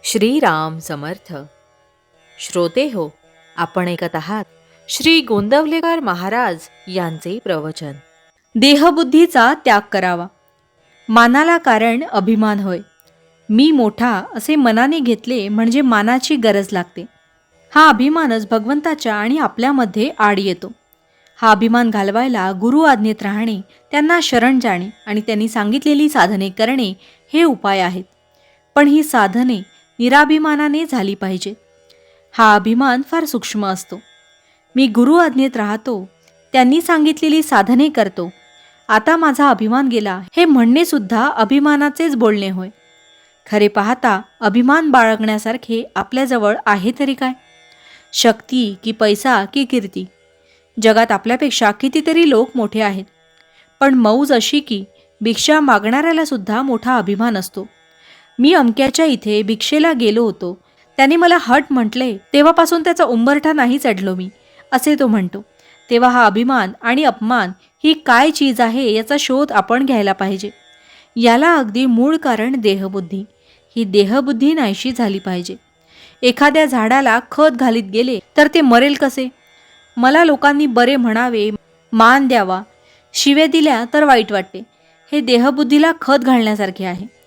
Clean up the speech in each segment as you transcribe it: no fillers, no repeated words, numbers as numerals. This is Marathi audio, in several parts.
श्रीराम समर्थ. श्रोते हो, आपण ऐकत आहात श्री गोंदवलेकर महाराज यांचे प्रवचन. देहबुद्धीचा त्याग करावा. मानाला कारण अभिमान होय. मी मोठा असे मनाने घेतले म्हणजे मानाची गरज लागते. हा अभिमानच भगवंताच्या आणि आपल्यामध्ये आड येतो. हा अभिमान घालवायला गुरु आज्ञेत राहणे, त्यांना शरण जाणे आणि त्यांनी सांगितलेली साधने करणे हे उपाय आहेत. पण ही साधने निराभिमानाने झाली पाहिजे. हा अभिमान फार सूक्ष्म असतो. मी गुरु आज्ञेत राहतो, त्यांनी सांगितलेली साधने करतो, आता माझा अभिमान गेला हे म्हणणे सुद्धा अभिमानाचेच बोलणे होय. खरे पाहता अभिमान बाळगण्यासारखे आपल्याजवळ आहे तरी काय? शक्ती की पैसा की कीर्ती? जगात आपल्यापेक्षा कितीतरी लोक मोठे आहेत, पण मौज अशी की भिक्षा मागणाऱ्याला सुद्धा मोठा अभिमान असतो. मी अमक्याच्या इथे भिक्षेला गेलो होतो, त्याने मला हट म्हटले, तेव्हापासून त्याचा उंबरठा नाही चढलो मी, असे तो म्हणतो. तेव्हा हा अभिमान आणि अपमान ही काय चीज आहे याचा शोध आपण घ्यायला पाहिजे. याला अगदी मूळ कारण देहबुद्धी. ही देहबुद्धी नाहीशी झाली पाहिजे. एखाद्या झाडाला खत घालीत गेले तर ते मरेल कसे? मला लोकांनी बरे म्हणावे, मान द्यावा, शिव्या दिल्या तर वाईट वाटते. हे देहबुद्धीला खत घालण्यासारखे आहे.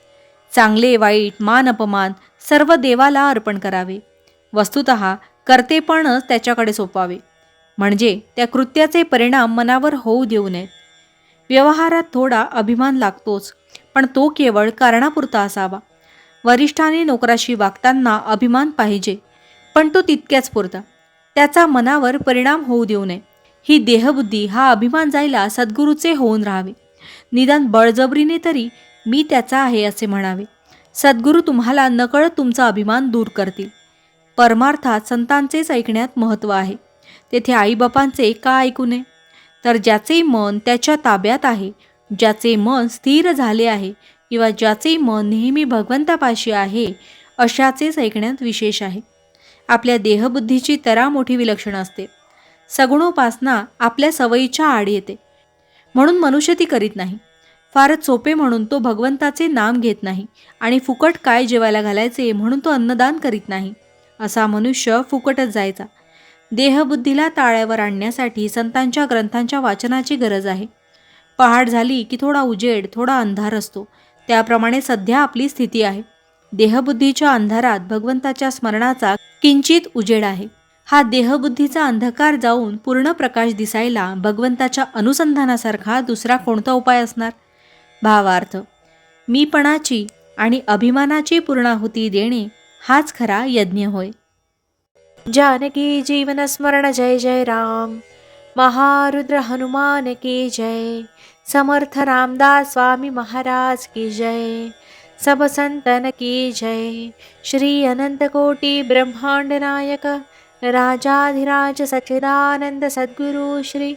चांगले वाईट मान अपमान सर्व देवाला अर्पण करावे. वस्तुतः कर्तेपणच त्याच्याकडे सोपावे, म्हणजे त्या कृत्याचे परिणाम मनावर होऊ देऊ नयेत. व्यवहारात थोडा अभिमान लागतोच, पण तो केवळ कारणापुरता असावा. वरिष्ठांनी नोकराशी वागताना अभिमान पाहिजे, पण तो तितक्याच पुरता. त्याचा मनावर परिणाम होऊ देऊ नये. ही देहबुद्धी हा अभिमान जायला सद्गुरूचे होऊन राहावे. निदान बळजबरीने तरी मी त्याचा आहे असे म्हणावे. सद्गुरू तुम्हाला नकळत तुमचा अभिमान दूर करतील. परमार्थात संतांचेच ऐकण्यात महत्त्व आहे. तेथे आईबापांचे का ऐकू नये? तर ज्याचे मन त्याच्या ताब्यात आहे, ज्याचे मन स्थिर झाले आहे किंवा ज्याचे मन नेहमी भगवंतापाशी आहे, अशाचेच ऐकण्यात विशेष आहे. आपल्या देहबुद्धीची तरा मोठी विलक्षण असते. सगुणोपासना आपल्या सवयीच्या आड येते, म्हणून मनुष्य ती करीत नाही. फारच सोपे म्हणून तो भगवंताचे नाम घेत नाही आणि फुकट काय जेवायला घालायचे म्हणून तो अन्नदान करीत नाही. असा मनुष्य फुकटच जायचा. देहबुद्धीला ताळ्यावर आणण्यासाठी संतांच्या ग्रंथांच्या वाचनाची गरज आहे. पहाट झाली की थोडा उजेड थोडा अंधार असतो, त्याप्रमाणे सध्या आपली स्थिती आहे. देहबुद्धीच्या अंधारात भगवंताच्या स्मरणाचा किंचित उजेड आहे. हा देहबुद्धीचा अंधकार जाऊन पूर्ण प्रकाश दिसायला भगवंताच्या अनुसंधानासारखा दुसरा कोणता उपाय असणार? भावार्थ, मीपणाची आणि अभिमानाची पूर्णाहुती देणे हाच खरा यज्ञ होय. जानकी जीवन स्मरण जय जय राम. महारुद्र हनुमान की जय. समर्थ रामदास स्वामी महाराज की जय. सब संतन की जय. श्री अनंत कोटि ब्रह्मांड नायक राजाधिराज सच्चिदानंद सद्गुरु श्री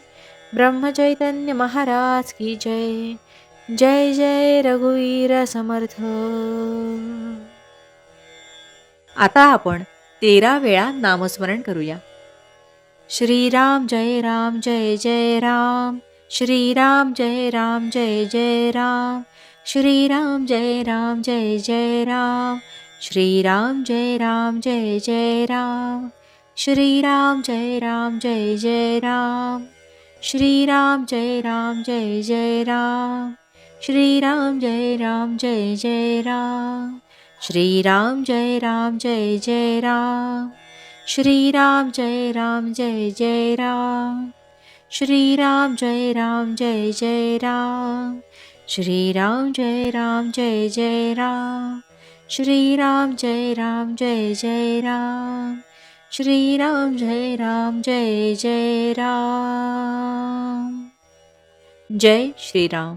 ब्रह्म चैतन्य महाराज की जय. जय जय रघुवीर समर्थ. आता आपण 13 वेळा नामस्मरण करूया. श्रीराम जय राम जय जय राम. श्रीराम जय राम जय जय राम. श्रीराम जय राम जय जय राम. श्रीराम जय राम जय जय राम. श्रीराम जय राम जय जय राम. श्रीराम जय राम जय जय राम. श्रीराम जय राम जय जय राम. श्रीराम जय राम जय जय राम. श्रीराम जय राम जय जय राम. श्रीराम जय राम जय जय राम. श्रीराम जय राम जय जय राम. श्रीराम जय राम जय जय राम. श्रीराम जय राम जय जय राम. जय श्रीराम.